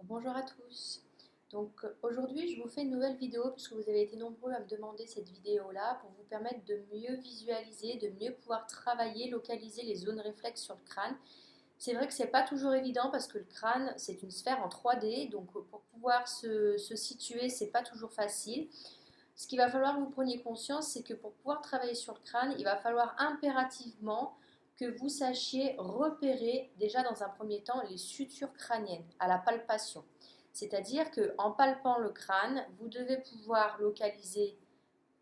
Bonjour à tous. Aujourd'hui, je vous fais une nouvelle vidéo puisque vous avez été nombreux à me demander cette vidéo-là pour vous permettre de mieux visualiser, de mieux pouvoir travailler, localiser les zones réflexes sur le crâne. C'est vrai que c'est pas toujours évident parce que le crâne, c'est une sphère en 3D, donc pour pouvoir se situer, c'est pas toujours facile. Ce qu'il va falloir que vous preniez conscience, c'est que pour pouvoir travailler sur le crâne, il va falloir impérativement que vous sachiez repérer déjà dans un premier temps les sutures crâniennes à la palpation. C'est-à-dire qu'en palpant le crâne, vous devez pouvoir localiser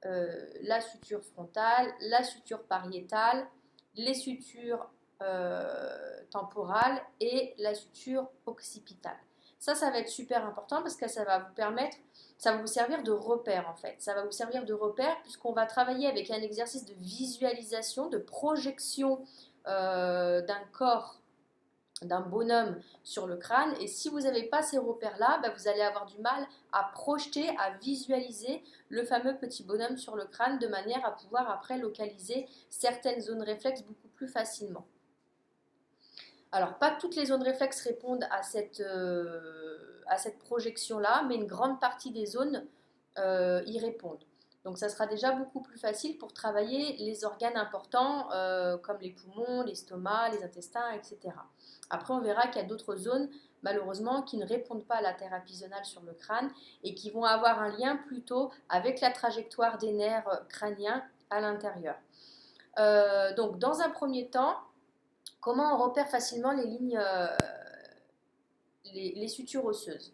la suture frontale, la suture pariétale, les sutures temporales et la suture occipitale. Ça va être super important parce que ça va vous permettre, ça va vous servir de repère en fait. Ça va vous servir de repère puisqu'on va travailler avec un exercice de visualisation, de projection d'un corps, d'un bonhomme sur le crâne. Et si vous n'avez pas ces repères-là, bah, vous allez avoir du mal à projeter, à visualiser le fameux petit bonhomme sur le crâne de manière à pouvoir après localiser certaines zones réflexes beaucoup plus facilement. Alors, pas toutes les zones réflexes répondent à cette projection-là, mais une grande partie des zones y répondent. Donc, ça sera déjà beaucoup plus facile pour travailler les organes importants comme les poumons, l'estomac, les intestins, etc. Après, on verra qu'il y a d'autres zones, malheureusement, qui ne répondent pas à la thérapie zonale sur le crâne et qui vont avoir un lien plutôt avec la trajectoire des nerfs crâniens à l'intérieur. Donc, dans un premier temps, comment on repère facilement les lignes, les sutures osseuses?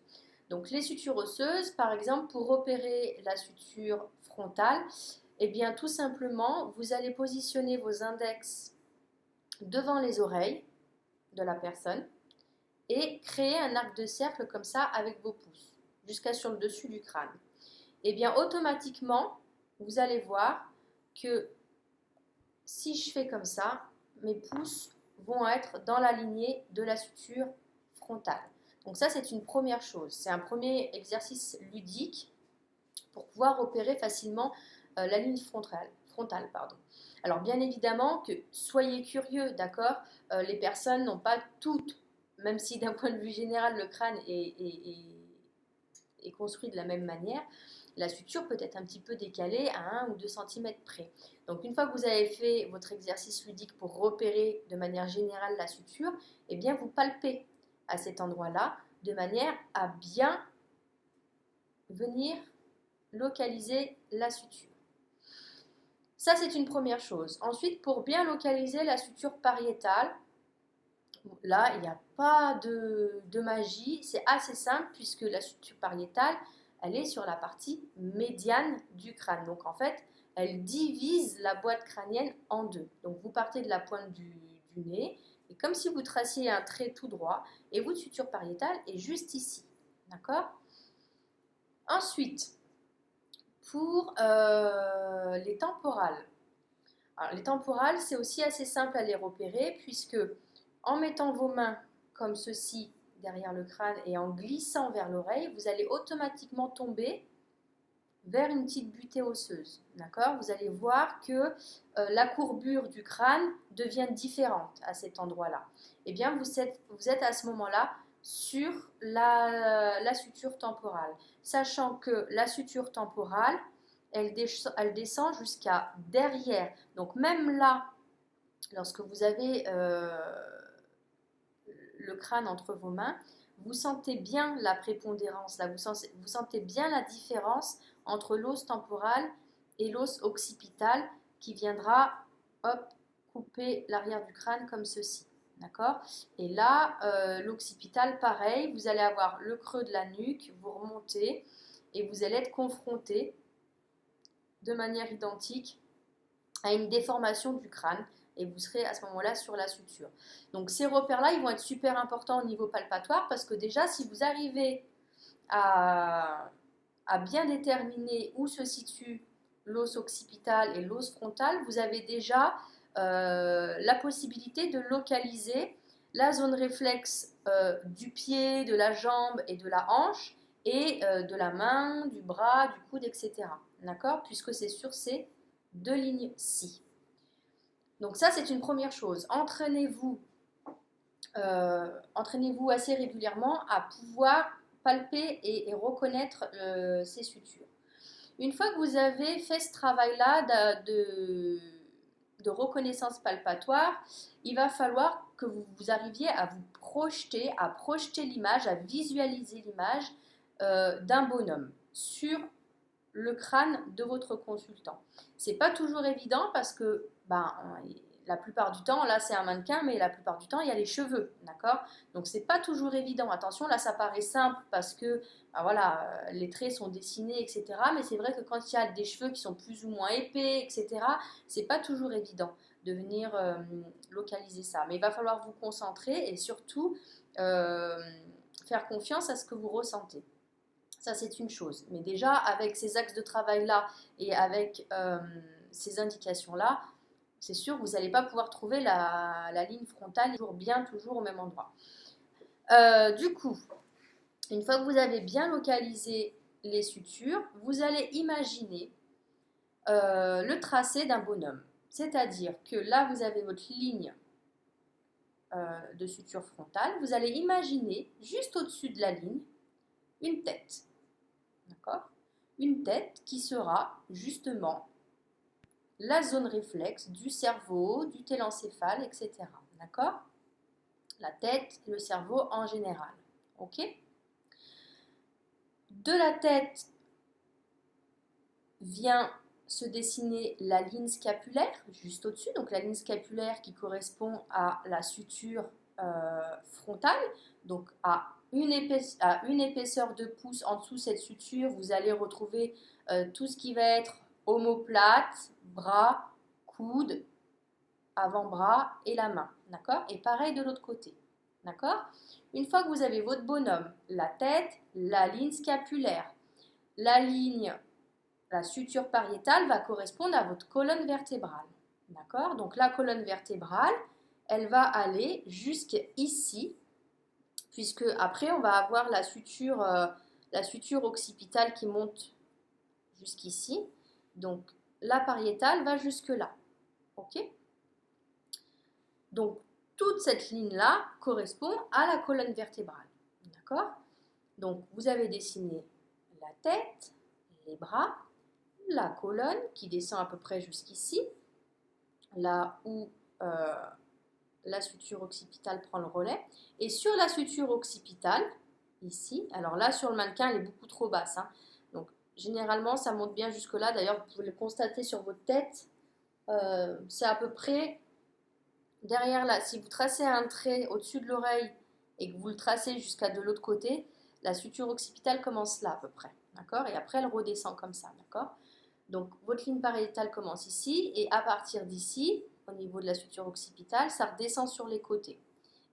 Donc les sutures osseuses, par exemple, pour repérer la suture frontale, eh bien tout simplement, vous allez positionner vos index devant les oreilles de la personne et créer un arc de cercle comme ça avec vos pouces, jusqu'à sur le dessus du crâne. Eh bien automatiquement, vous allez voir que si je fais comme ça, mes pouces vont être dans la lignée de la suture frontale. Donc ça, c'est une première chose. C'est un premier exercice ludique pour pouvoir repérer facilement la ligne frontale. Alors bien évidemment que soyez curieux, d'accord. Les personnes n'ont pas toutes, même si d'un point de vue général, le crâne est construit de la même manière, la suture peut être un petit peu décalée à 1 ou 2 cm près. Donc une fois que vous avez fait votre exercice ludique pour repérer de manière générale la suture, eh bien vous palpez à cet endroit-là de manière à bien venir localiser la suture. Ça, c'est une première chose. Ensuite, pour bien localiser la suture pariétale, là, il n'y a pas de magie, c'est assez simple puisque la suture pariétale, elle est sur la partie médiane du crâne. Donc en fait, elle divise la boîte crânienne en deux. Donc vous partez de la pointe du nez, et comme si vous traciez un trait tout droit, et votre suture pariétale est juste ici. D'accord? Ensuite, pour les temporales. Alors, les temporales, c'est aussi assez simple à les repérer puisque en mettant vos mains comme ceci derrière le crâne et en glissant vers l'oreille, vous allez automatiquement tomber vers une petite butée osseuse. D'accord? Vous allez voir que la courbure du crâne devient différente à cet endroit-là. Eh bien, vous êtes à ce moment-là sur la suture temporale, sachant que la suture temporale, elle descend jusqu'à derrière. Donc même là, lorsque vous avez le crâne entre vos mains, vous sentez bien la prépondérance, là, vous sentez bien la différence entre l'os temporal et l'os occipital qui viendra hop, couper l'arrière du crâne comme ceci. D'accord? Et là, l'occipital, pareil, vous allez avoir le creux de la nuque, vous remontez et vous allez être confronté de manière identique à une déformation du crâne et vous serez à ce moment-là sur la suture. Donc ces repères-là, ils vont être super importants au niveau palpatoire parce que déjà, si vous arrivez à bien déterminer où se situe l'os occipital et l'os frontal, vous avez déjà la possibilité de localiser la zone réflexe du pied, de la jambe et de la hanche et de la main, du bras, du coude, etc. D'accord? Puisque c'est sur ces deux lignes-ci. Donc ça, c'est une première chose. Entraînez-vous entraînez-vous assez régulièrement à pouvoir palper et reconnaître ces sutures. Une fois que vous avez fait ce travail-là de reconnaissance palpatoire, il va falloir que vous arriviez à vous projeter, à projeter l'image, à visualiser l'image d'un bonhomme sur le crâne de votre consultant. C'est pas toujours évident parce que la plupart du temps, là c'est un mannequin, mais la plupart du temps il y a les cheveux, d'accord? Donc c'est pas toujours évident. Attention, là ça paraît simple parce que voilà, les traits sont dessinés, etc. Mais c'est vrai que quand il y a des cheveux qui sont plus ou moins épais, etc., c'est pas toujours évident de venir localiser ça. Mais il va falloir vous concentrer et surtout faire confiance à ce que vous ressentez. Ça, c'est une chose. Mais déjà, avec ces axes de travail-là et avec ces indications-là, c'est sûr que vous n'allez pas pouvoir trouver la ligne frontale toujours au même endroit. Du coup, une fois que vous avez bien localisé les sutures, vous allez imaginer le tracé d'un bonhomme. C'est-à-dire que là, vous avez votre ligne de suture frontale. Vous allez imaginer, juste au-dessus de la ligne, une tête. D'accord? Une tête qui sera justement la zone réflexe du cerveau, du télencéphale, etc. D'accord? La tête, le cerveau en général. Ok? De la tête vient se dessiner la ligne scapulaire, juste au-dessus. Donc la ligne scapulaire qui correspond à la suture frontale, donc à une épaisseur de pouce en dessous de cette suture, vous allez retrouver tout ce qui va être omoplate, bras, coude, avant-bras et la main, d'accord? Et pareil de l'autre côté, d'accord? Une fois que vous avez votre bonhomme, la tête, la ligne scapulaire, la suture pariétale va correspondre à votre colonne vertébrale, d'accord? Donc la colonne vertébrale, elle va aller jusqu'ici, puisque après on va avoir la suture occipitale qui monte jusqu'ici. Donc la pariétale va jusque là. Ok? Donc toute cette ligne-là correspond à la colonne vertébrale. D'accord? Donc vous avez dessiné la tête, les bras, la colonne qui descend à peu près jusqu'ici, là où la suture occipitale prend le relais. Et sur la suture occipitale, ici, alors là sur le mannequin elle est beaucoup trop basse, hein. Donc généralement ça monte bien jusque là, d'ailleurs vous pouvez le constater sur votre tête, c'est à peu près derrière là, si vous tracez un trait au-dessus de l'oreille et que vous le tracez jusqu'à de l'autre côté, la suture occipitale commence là à peu près, d'accord? Et après elle redescend comme ça, d'accord? Donc votre ligne pariétale commence ici et à partir d'ici, au niveau de la suture occipitale, ça redescend sur les côtés.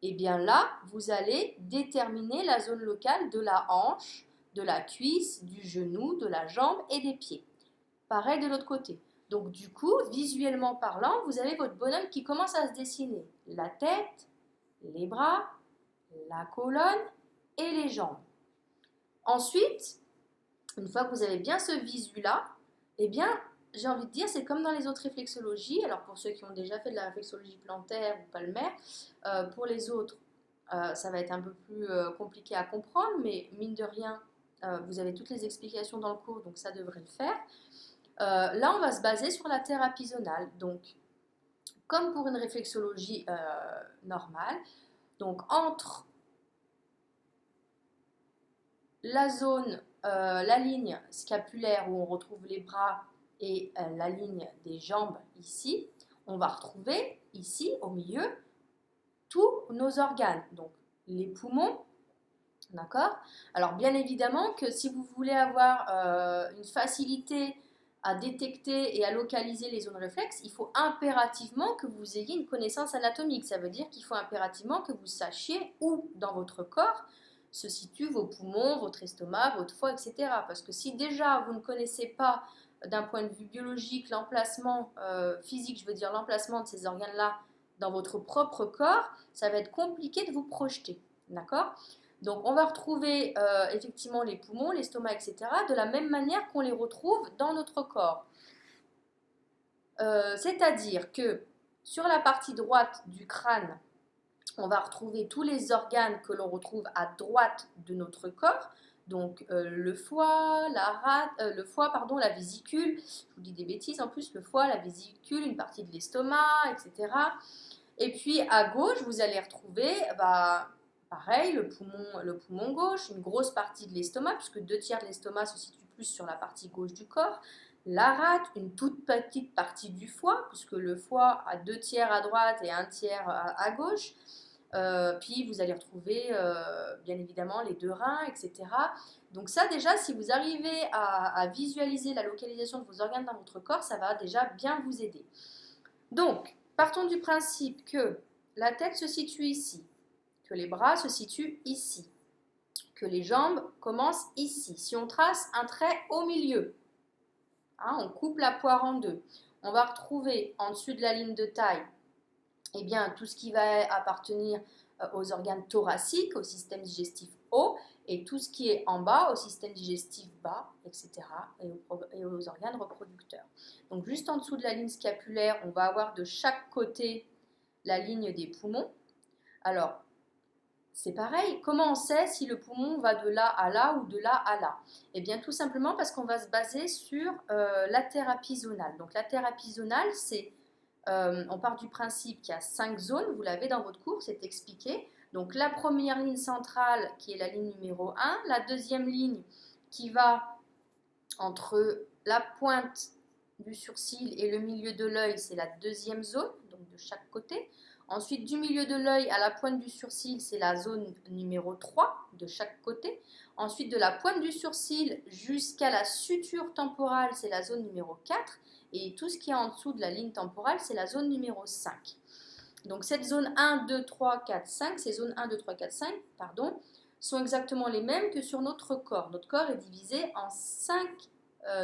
Et bien là, vous allez déterminer la zone locale de la hanche, de la cuisse, du genou, de la jambe et des pieds. Pareil de l'autre côté. Donc du coup, visuellement parlant, vous avez votre bonhomme qui commence à se dessiner. La tête, les bras, la colonne et les jambes. Ensuite, une fois que vous avez bien ce visu-là, eh bien, j'ai envie de dire, c'est comme dans les autres réflexologies. Alors pour ceux qui ont déjà fait de la réflexologie plantaire ou palmaire, pour les autres, ça va être un peu plus compliqué à comprendre, mais mine de rien, vous avez toutes les explications dans le cours, donc ça devrait le faire. Là, on va se baser sur la thérapie zonale. Donc, comme pour une réflexologie normale, donc entre la zone, la ligne scapulaire où on retrouve les bras et la ligne des jambes ici, on va retrouver ici au milieu tous nos organes, donc les poumons, d'accord? Alors bien évidemment que si vous voulez avoir une facilité à détecter et à localiser les zones réflexes, il faut impérativement que vous ayez une connaissance anatomique. Ça veut dire qu'il faut impérativement que vous sachiez où dans votre corps se situent vos poumons, votre estomac, votre foie, etc. Parce que si déjà vous ne connaissez pas d'un point de vue biologique l'emplacement physique, je veux dire l'emplacement de ces organes-là dans votre propre corps, ça va être compliqué de vous projeter. D'accord ? Donc on va retrouver effectivement les poumons, l'estomac, etc. de la même manière qu'on les retrouve dans notre corps. C'est-à-dire que sur la partie droite du crâne, on va retrouver tous les organes que l'on retrouve à droite de notre corps. Donc le foie, la vésicule, je vous dis des bêtises en plus, le foie, la vésicule, une partie de l'estomac, etc. Et puis à gauche, vous allez retrouver, pareil, le poumon gauche, une grosse partie de l'estomac, puisque 2 tiers de l'estomac se situe plus sur la partie gauche du corps. La rate, une toute petite partie du foie, puisque le foie a 2 tiers à droite et 1 tiers à gauche. Puis vous allez retrouver bien évidemment les 2 reins, etc. Donc ça déjà, si vous arrivez à visualiser la localisation de vos organes dans votre corps, ça va déjà bien vous aider. Donc, partons du principe que la tête se situe ici, que les bras se situent ici, que les jambes commencent ici. Si on trace un trait au milieu, hein, on coupe la poire en deux, on va retrouver en dessus de la ligne de taille eh bien, tout ce qui va appartenir aux organes thoraciques, au système digestif haut, et tout ce qui est en bas, au système digestif bas, etc., et aux organes reproducteurs. Donc, juste en dessous de la ligne scapulaire, on va avoir de chaque côté la ligne des poumons. Alors, c'est pareil, comment on sait si le poumon va de là à là ou de là à là? Eh bien, tout simplement parce qu'on va se baser sur la thérapie zonale. Donc, la thérapie zonale, c'est on part du principe qu'il y a 5 zones, vous l'avez dans votre cours, c'est expliqué. Donc la première ligne centrale qui est la ligne numéro 1, la deuxième ligne qui va entre la pointe du sourcil et le milieu de l'œil, c'est la deuxième zone, donc de chaque côté. Ensuite, du milieu de l'œil à la pointe du sourcil, c'est la zone numéro 3 de chaque côté. Ensuite, de la pointe du sourcil jusqu'à la suture temporale, c'est la zone numéro 4. Et tout ce qui est en dessous de la ligne temporale, c'est la zone numéro 5. Donc cette zone 1, 2, 3, 4, 5, ces zones 1, 2, 3, 4, 5, sont exactement les mêmes que sur notre corps. Notre corps est divisé en 5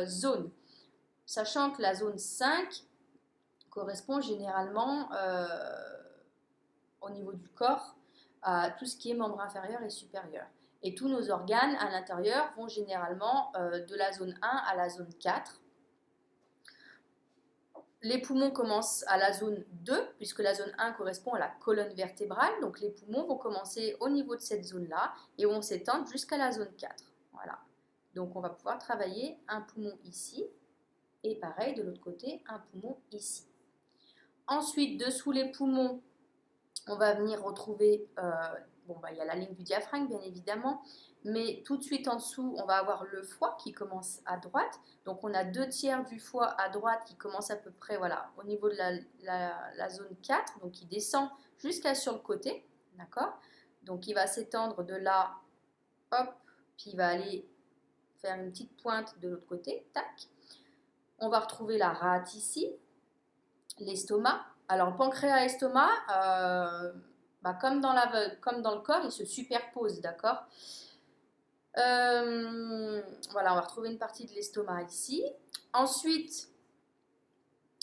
zones, sachant que la zone 5 correspond généralement au niveau du corps à tout ce qui est membre inférieur et supérieur. Et tous nos organes à l'intérieur vont généralement de la zone 1 à la zone 4. Les poumons commencent à la zone 2, puisque la zone 1 correspond à la colonne vertébrale. Donc les poumons vont commencer au niveau de cette zone-là et vont s'étendre jusqu'à la zone 4. Voilà. Donc on va pouvoir travailler un poumon ici et pareil de l'autre côté, un poumon ici. Ensuite, dessous les poumons, on va venir retrouver, il y a la ligne du diaphragme bien évidemment, mais tout de suite en dessous, on va avoir le foie qui commence à droite. Donc on a 2 tiers du foie à droite qui commence à peu près au niveau de la zone 4, donc il descend jusqu'à sur le côté, d'accord? Donc il va s'étendre de là, hop, puis il va aller faire une petite pointe de l'autre côté, tac. On va retrouver la rate ici, l'estomac. Alors pancréas et estomac, comme dans le corps, ils se superposent, d'accord? Voilà, on va retrouver une partie de l'estomac ici. Ensuite,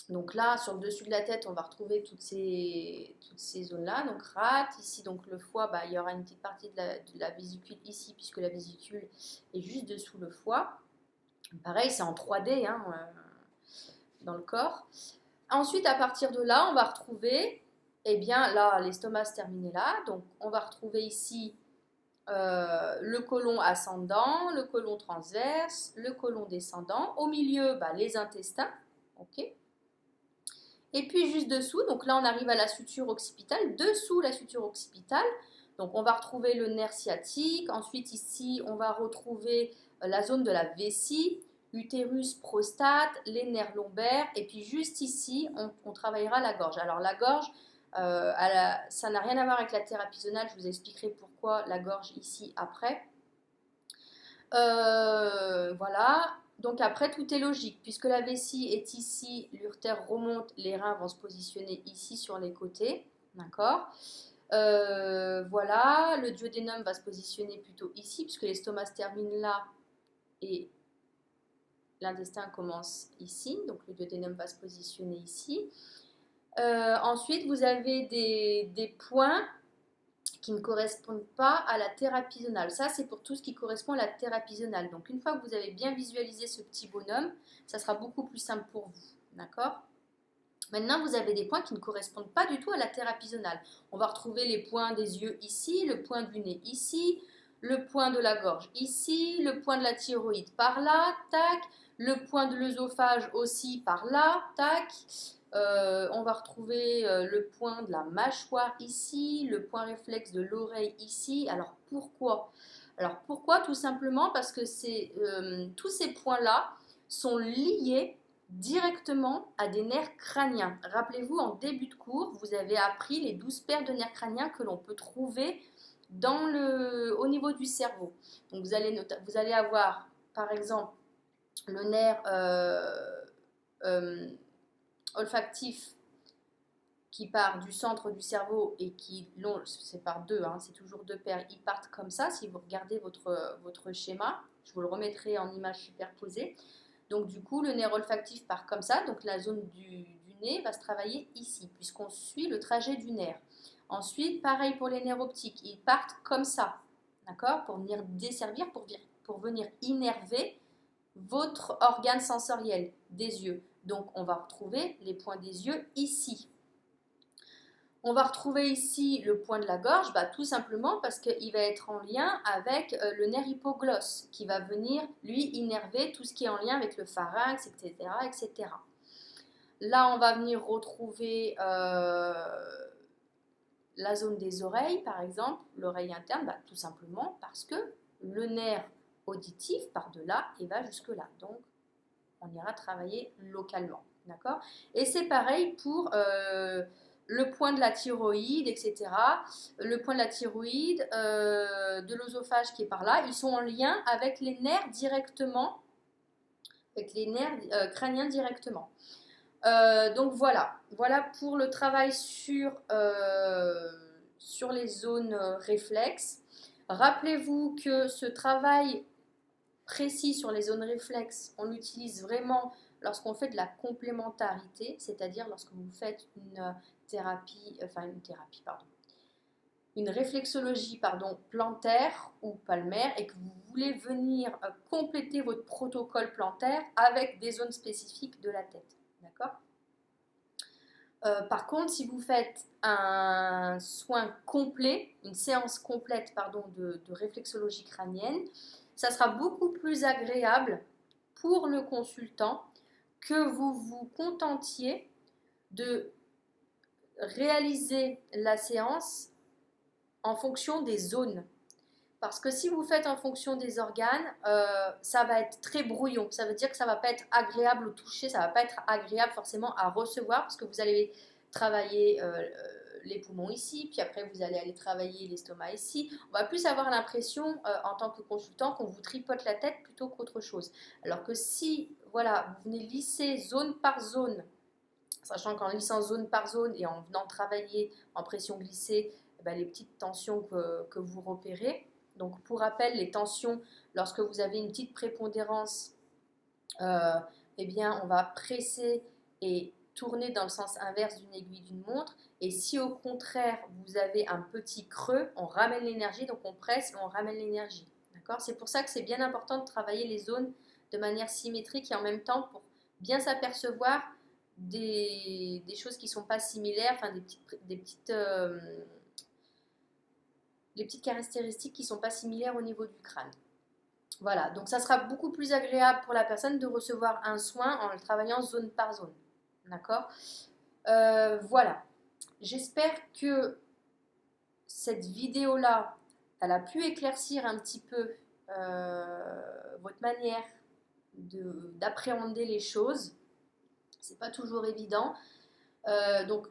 donc là, sur le dessus de la tête, on va retrouver toutes ces zones-là. Donc rate, ici, donc le foie, il y aura une petite partie de la vésicule ici, puisque la vésicule est juste dessous le foie. Pareil, c'est en 3D dans le corps. Ensuite, à partir de là, on va retrouver, là, l'estomac se termine là. Donc, on va retrouver ici le côlon ascendant, le côlon transverse, le côlon descendant. Au milieu, les intestins. Ok. Et puis, juste dessous, donc là, on arrive à la suture occipitale. Dessous la suture occipitale, donc on va retrouver le nerf sciatique. Ensuite, ici, on va retrouver la zone de la vessie, utérus, prostate, les nerfs lombaires. Et puis, juste ici, on travaillera la gorge. Alors, la gorge, ça n'a rien à voir avec la thérapie zonale, je vous expliquerai pourquoi la gorge ici après. Voilà, donc après tout est logique, puisque la vessie est ici, l'urtère remonte, les reins vont se positionner ici sur les côtés, d'accord? Voilà, le duodénum va se positionner plutôt ici, puisque l'estomac se termine là et l'intestin commence ici, donc le duodénum va se positionner ici. Ensuite, vous avez des points qui ne correspondent pas à la thérapie zonale. Ça, c'est pour tout ce qui correspond à la thérapie zonale. Donc, une fois que vous avez bien visualisé ce petit bonhomme, ça sera beaucoup plus simple pour vous. D'accord? Maintenant, vous avez des points qui ne correspondent pas du tout à la thérapie zonale. On va retrouver les points des yeux ici, le point du nez ici, le point de la gorge ici, le point de la thyroïde par là, tac, le point de l'œsophage aussi par là, tac. On va retrouver le point de la mâchoire ici, le point réflexe de l'oreille ici. Alors pourquoi? Alors pourquoi? Tout simplement parce que tous ces points-là sont liés directement à des nerfs crâniens. Rappelez-vous, en début de cours, vous avez appris les 12 paires de nerfs crâniens que l'on peut trouver au niveau du cerveau. Donc vous allez avoir, par exemple, le nerf olfactif qui part du centre du cerveau et qui c'est par deux, hein, c'est toujours deux paires, ils partent comme ça. Si vous regardez votre schéma, je vous le remettrai en image superposée. Donc du coup, le nerf olfactif part comme ça, donc la zone du nez va se travailler ici, puisqu'on suit le trajet du nerf. Ensuite, pareil pour les nerfs optiques, ils partent comme ça, d'accord, pour venir desservir, pour venir innerver votre organe sensoriel des yeux. Donc on va retrouver les points des yeux ici. On va retrouver ici le point de la gorge, tout simplement parce qu'il va être en lien avec le nerf hypoglosse qui va venir, lui, innerver tout ce qui est en lien avec le pharynx, etc. etc. Là, on va venir retrouver la zone des oreilles, par exemple, l'oreille interne, tout simplement parce que le nerf auditif part de là et va jusque là. Donc, on ira travailler localement, d'accord? Et c'est pareil pour le point de la thyroïde, etc. Le point de la thyroïde, de l'œsophage qui est par là, ils sont en lien avec les nerfs directement, avec les nerfs crâniens directement. Donc voilà pour le travail sur les zones réflexes. Rappelez-vous que ce travail précis sur les zones réflexes, on l'utilise vraiment lorsqu'on fait de la complémentarité, c'est-à-dire lorsque vous faites une réflexologie plantaire ou palmaire et que vous voulez venir compléter votre protocole plantaire avec des zones spécifiques de la tête. D'accord ? Par contre, si vous faites un soin complet, une séance complète de réflexologie crânienne, ça sera beaucoup plus agréable pour le consultant que vous vous contentiez de réaliser la séance en fonction des zones. Parce que si vous faites en fonction des organes, ça va être très brouillon. Ça veut dire que ça ne va pas être agréable au toucher, ça ne va pas être agréable forcément à recevoir parce que vous allez travailler les poumons ici, puis après vous allez aller travailler l'estomac ici. On va plus avoir l'impression en tant que consultant qu'on vous tripote la tête plutôt qu'autre chose. Alors que si vous venez lisser zone par zone, sachant qu'en lissant zone par zone et en venant travailler en pression glissée, les petites tensions que vous repérez. Donc pour rappel, les tensions, lorsque vous avez une petite prépondérance, on va presser et tourner dans le sens inverse d'une aiguille d'une montre. Et si au contraire vous avez un petit creux, on ramène l'énergie, donc on presse et on ramène l'énergie. D'accord ? C'est pour ça que c'est bien important de travailler les zones de manière symétrique et en même temps pour bien s'apercevoir des choses qui ne sont pas similaires, des petites caractéristiques qui ne sont pas similaires au niveau du crâne. Voilà, donc ça sera beaucoup plus agréable pour la personne de recevoir un soin en le travaillant zone par zone. D'accord ? Voilà. J'espère que cette vidéo-là, elle a pu éclaircir un petit peu votre manière d'appréhender les choses. C'est pas toujours évident. Donc,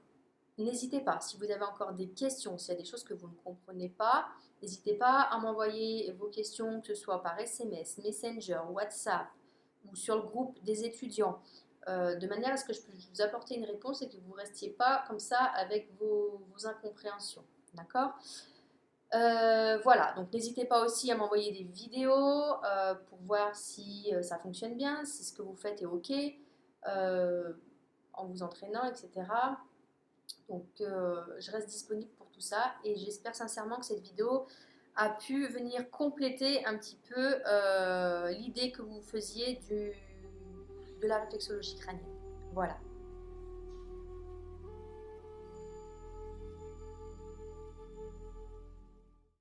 n'hésitez pas, si vous avez encore des questions, s'il y a des choses que vous ne comprenez pas, n'hésitez pas à m'envoyer vos questions, que ce soit par SMS, Messenger, WhatsApp ou sur le groupe des étudiants, de manière à ce que je puisse vous apporter une réponse et que vous ne restiez pas comme ça avec vos incompréhensions. D'accord ? Voilà, donc n'hésitez pas aussi à m'envoyer des vidéos pour voir si ça fonctionne bien, si ce que vous faites est OK, en vous entraînant, etc. Donc je reste disponible pour tout ça et j'espère sincèrement que cette vidéo a pu venir compléter un petit peu l'idée que vous faisiez de la réflexologie crânienne. Voilà.